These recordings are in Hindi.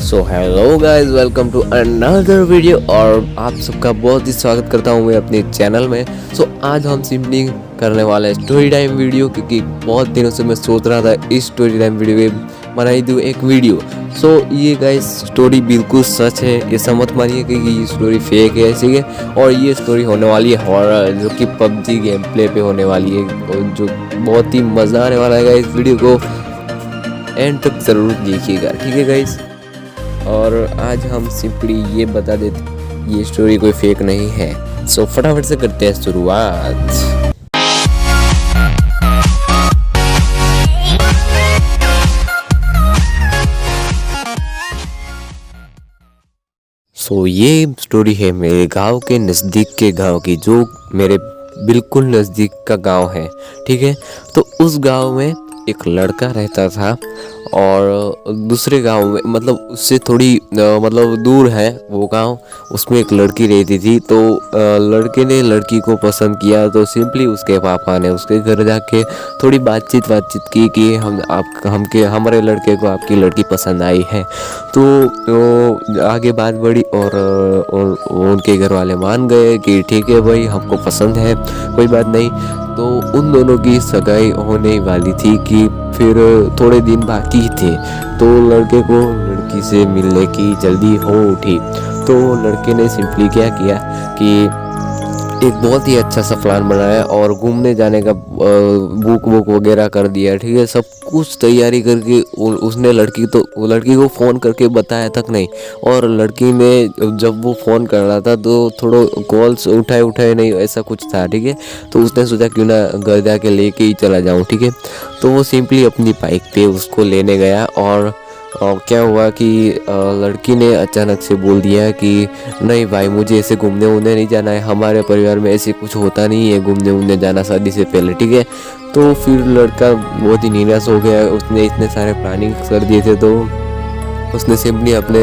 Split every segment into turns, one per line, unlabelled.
So hello guys, welcome to another video और आप सबका बहुत ही स्वागत करता हूँ मैं अपने चैनल में। आज हम सिंपली करने वाले हैं स्टोरी टाइम वीडियो, क्योंकि बहुत दिनों से मैं सोच रहा था इस स्टोरी टाइम वीडियो में बनाई दूँ एक वीडियो। ये गाइस स्टोरी बिल्कुल सच है, ऐसा मत मानिए कि ये स्टोरी फेक है ऐसी है। और ये स्टोरी होने वाली है हॉरर, जो कि पबजी गेम प्ले पे होने वाली है, और जो बहुत ही मज़ा आने वाला है। इस वीडियो को एंड तक ज़रूर देखिएगा, ठीक है गाइस। और आज हम सिंपली ये बता देते ये स्टोरी कोई फेक नहीं है। फटाफट से करते हैं शुरुआत। ये स्टोरी है मेरे गांव के नज़दीक के गांव की, जो मेरे बिल्कुल नज़दीक का गांव है, ठीक है। तो उस गांव में एक लड़का रहता था, और दूसरे गांव में मतलब उससे थोड़ी मतलब दूर है वो गांव, उसमें एक लड़की रहती थी। तो लड़के ने लड़की को पसंद किया, तो सिंपली उसके पापा ने उसके घर जाके थोड़ी बातचीत की कि हमारे लड़के को आपकी लड़की पसंद आई है। तो आगे बात बढ़ी, और उनके घर वाले मान गए कि ठीक है भाई, हमको पसंद है, कोई बात नहीं। तो उन दोनों की सगाई होने वाली थी कि फिर थोड़े दिन बाकी थे। तो लड़के को लड़की से मिलने की जल्दी हो उठी। तो लड़के ने सिंपली क्या किया कि एक बहुत ही अच्छा सा प्लान बनाया और घूमने जाने का बुक वगैरह कर दिया, ठीक है। सब कुछ तैयारी करके उसने लड़की को फ़ोन करके बताया तक नहीं। और लड़की ने जब वो फ़ोन कर रहा था तो थोड़ा कॉल्स उठाए नहीं, ऐसा कुछ था, ठीक है। तो उसने सोचा क्यों ना घर जाके लेके ही चला जाऊँ, ठीक है। तो वो सिंपली अपनी बाइक पे उसको लेने गया, और क्या हुआ कि लड़की ने अचानक से बोल दिया कि नहीं भाई, मुझे ऐसे घूमने वूमने नहीं जाना है, हमारे परिवार में ऐसे कुछ होता नहीं है घूमने वूमने जाना शादी से पहले, ठीक है। तो फिर लड़का बहुत ही निराश हो गया, उसने इतने सारे प्लानिंग कर दिए थे। तो उसने सिंपली अपने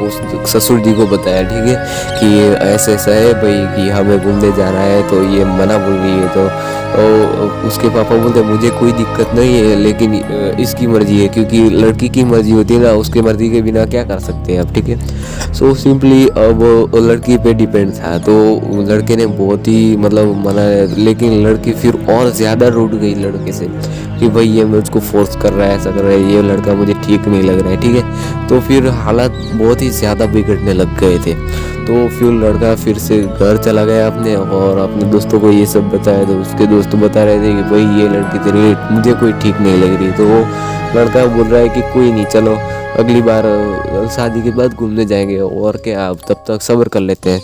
उस ससुर जी को बताया, ठीक है, कि ऐसा ऐसा है भाई कि हमें घूमने जाना है, तो ये मना बोल रही है। तो उसके पापा बोलते मुझे कोई दिक्कत नहीं है, लेकिन इसकी मर्जी है, क्योंकि लड़की की मर्जी होती है ना, उसके मर्जी के बिना क्या कर सकते हैं आप, ठीक है। सिंपली वो लड़की पे डिपेंड था। तो लड़के ने बहुत ही मतलब मना, लेकिन लड़की फिर और ज़्यादा रूठ गई लड़के से कि भाई ये मुझको फोर्स कर रहा है, ऐसा कर रहा है, ये लड़का मुझे ठीक नहीं लग रहा है, ठीक है। तो फिर हालात बहुत ही ज़्यादा बिगड़ने लग गए थे। तो फिर लड़का फिर से घर चला गया अपने, और अपने दोस्तों को ये सब बताया। तो उसके दोस्त बता रहे थे कि भाई ये लड़की तेरी मुझे कोई ठीक नहीं लग रही। तो वो लड़का बोल रहा है कि कोई नहीं, चलो अगली बार शादी के बाद घूमने जाएंगे, और क्या, आप तब तक सब्र कर लेते हैं।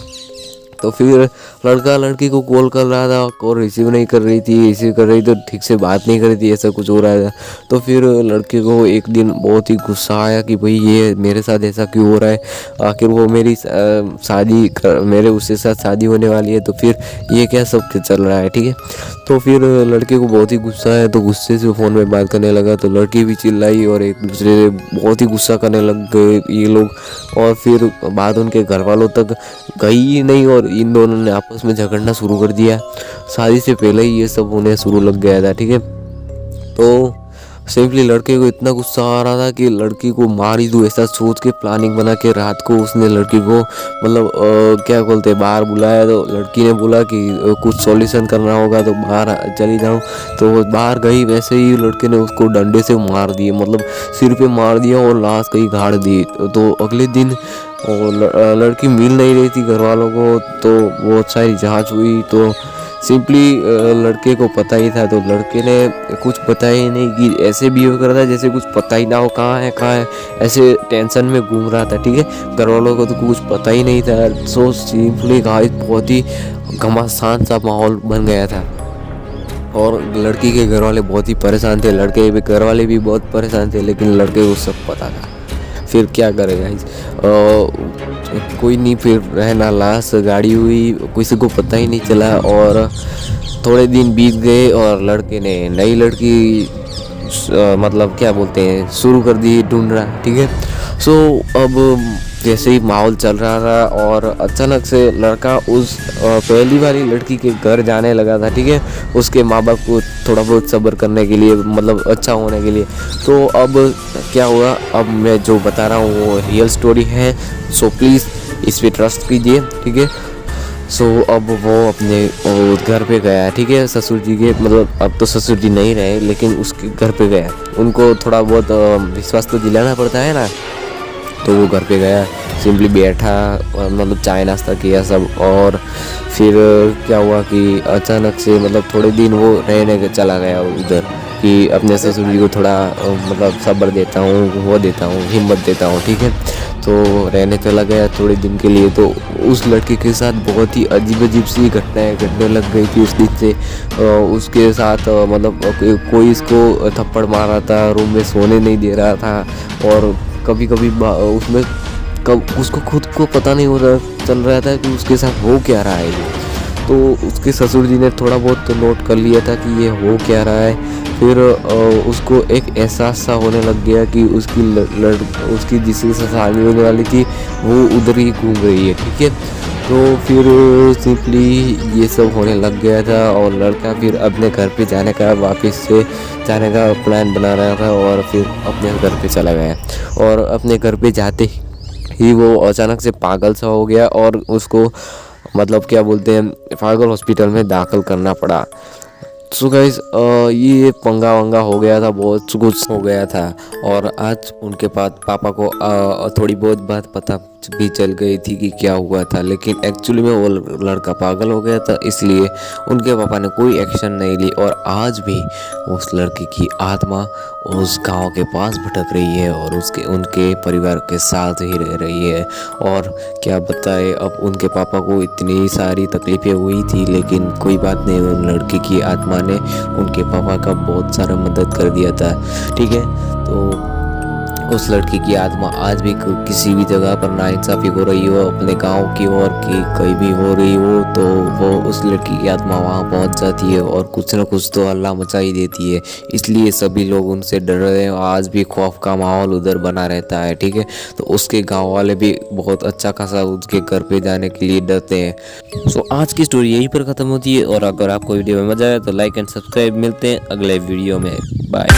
तो फिर लड़का लड़की को कॉल कर रहा था, कॉल रिसीव नहीं कर रही थी, रिसीव कर रही तो ठीक से बात नहीं कर रही थी, ऐसा कुछ हो रहा था। तो फिर लड़के को एक दिन बहुत ही गुस्सा आया कि भाई ये मेरे साथ ऐसा क्यों हो रहा है, आखिर वो मेरी मेरे उसके साथ शादी होने वाली है, तो फिर ये क्या सब चल रहा है, ठीक है। तो फिर लड़के को बहुत ही गुस्सा आया, तो गुस्से से फ़ोन में बात करने लगा। तो लड़की भी चिल्लाई और एक दूसरे से बहुत ही गुस्सा करने लग गए ये लोग। और फिर बात उनके घर वालों तक गई ही नहीं, और इन दोनों ने आपस में झगड़ना शुरू कर दिया। शादी से पहले ही ये सब होने शुरू लग गया था, ठीक है। तो सिंपली लड़के को इतना गुस्सा आ रहा था कि लड़की को मार ही दूँ, ऐसा सोच के प्लानिंग बना के रात को उसने लड़की को मतलब क्या बोलते बाहर बुलाया। तो लड़की ने बोला कि कुछ सॉल्यूशन करना होगा तो बाहर चली जाऊँ। तो वो बाहर गई, वैसे ही लड़के ने उसको डंडे से मार दिए, मतलब सिर पे मार दिया और लाश कहीं गाड़ दी। तो अगले दिन और लड़की मिल नहीं रही थी घर वालों को, तो बहुत सारी जांच हुई। तो सिंपली लड़के को पता ही था, तो लड़के ने कुछ बताया ही नहीं, कि ऐसे बिहेव कर रहा था जैसे कुछ पता ही ना हो कहाँ है, ऐसे टेंशन में घूम रहा था, ठीक है। घर वालों को तो कुछ पता ही नहीं था। सिंपली गाइस बहुत ही घमासान सा माहौल बन गया था, और लड़की के घर वाले बहुत ही परेशान थे, लड़के के घर वाले भी बहुत परेशान थे, लेकिन लड़के को सब पता था। फिर क्या करेगा कोई नहीं, फिर रहना लाश गाड़ी हुई, किसी को पता ही नहीं चला। और थोड़े दिन बीत गए और लड़के ने नई लड़की मतलब क्या बोलते हैं शुरू कर दी ढूंढना, ठीक है। अब जैसे ही माहौल चल रहा था और अचानक से लड़का उस पहली वाली लड़की के घर जाने लगा था, ठीक है, उसके माँ बाप को थोड़ा बहुत सब्र करने के लिए, मतलब अच्छा होने के लिए। तो अब क्या हुआ, अब मैं जो बता रहा हूँ वो रियल स्टोरी है, सो प्लीज़ इस पर ट्रस्ट कीजिए, ठीक है। सो अब वो अपने घर पे गया, ठीक है, ससुर जी के, मतलब अब तो ससुर जी नहीं रहे लेकिन उसके घर पे गया। उनको थोड़ा बहुत विश्वास तो दिलाना पड़ता है ना, तो वो घर पे गया, सिंपली बैठा, मतलब चाय नाश्ता किया सब। और फिर क्या हुआ कि अचानक से मतलब थोड़े दिन वो रहने चला गया उधर, कि अपने ससुर जी को थोड़ा मतलब सब्र देता हूँ, वो देता हूँ, हिम्मत देता हूँ, ठीक है। तो रहने चला गया थोड़े दिन के लिए। तो उस लड़के के साथ बहुत ही अजीब अजीब सी घटनाएं घटने लग गई थी उस दिन से। उसके साथ मतलब कोई इसको थप्पड़ मार रहा था, रूम में सोने नहीं दे रहा था, और कभी कभी उसमें कब उसको खुद को पता नहीं हो रहा चल रहा था कि उसके साथ हो क्या रहा है ये। तो उसके ससुर जी ने थोड़ा बहुत तो नोट कर लिया था कि ये हो क्या रहा है। फिर उसको एक एहसास सा होने लग गया कि उसकी जिसके साथ शादी होने वाली थी वो उधर ही घूम रही है, ठीक है। तो फिर सिंपली ये सब होने लग गया था और लड़का फिर अपने घर पे जाने का, वापस से जाने का प्लान बना रहा था और फिर अपने घर पे चला गया। और अपने घर पे जाते ही वो अचानक से पागल सा हो गया और उसको मतलब क्या बोलते हैं, पागल हॉस्पिटल में दाखिल करना पड़ा। सो गाइस ये पंगा वंगा हो गया था, बहुत कुछ हो गया था। और आज उनके पास पापा को थोड़ी बहुत बात पता भी चल गई थी कि क्या हुआ था, लेकिन एक्चुअली में वो लड़का पागल हो गया था, इसलिए उनके पापा ने कोई एक्शन नहीं ली। और आज भी उस लड़के की आत्मा उस गांव के पास भटक रही है और उसके उनके परिवार के साथ ही रह रही है। और क्या बताए, अब उनके पापा को इतनी सारी तकलीफें हुई थी, लेकिन कोई बात नहीं, उन लड़के की आत्मा ने उनके पापा का बहुत सारा मदद कर दिया था, ठीक है। तो उस लड़की की आत्मा आज भी किसी भी जगह पर नाइंसाफ़ी हो रही हो अपने गांव की ओर की कहीं भी हो रही हो, तो वो उस लड़की की आत्मा वहां पहुंच जाती है और कुछ न कुछ तो हल्ला मचा ही देती है। इसलिए सभी लोग उनसे डर रहे हैं, आज भी खौफ का माहौल उधर बना रहता है, ठीक है। तो उसके गाँव वाले भी बहुत अच्छा खासा उसके घर पे जाने के लिए डरते हैं। सो आज की स्टोरी यहीं पर ख़त्म होती है। और अगर आपको वीडियो में मज़ा आए तो लाइक एंड सब्सक्राइब। मिलते हैं अगले वीडियो में, बाय।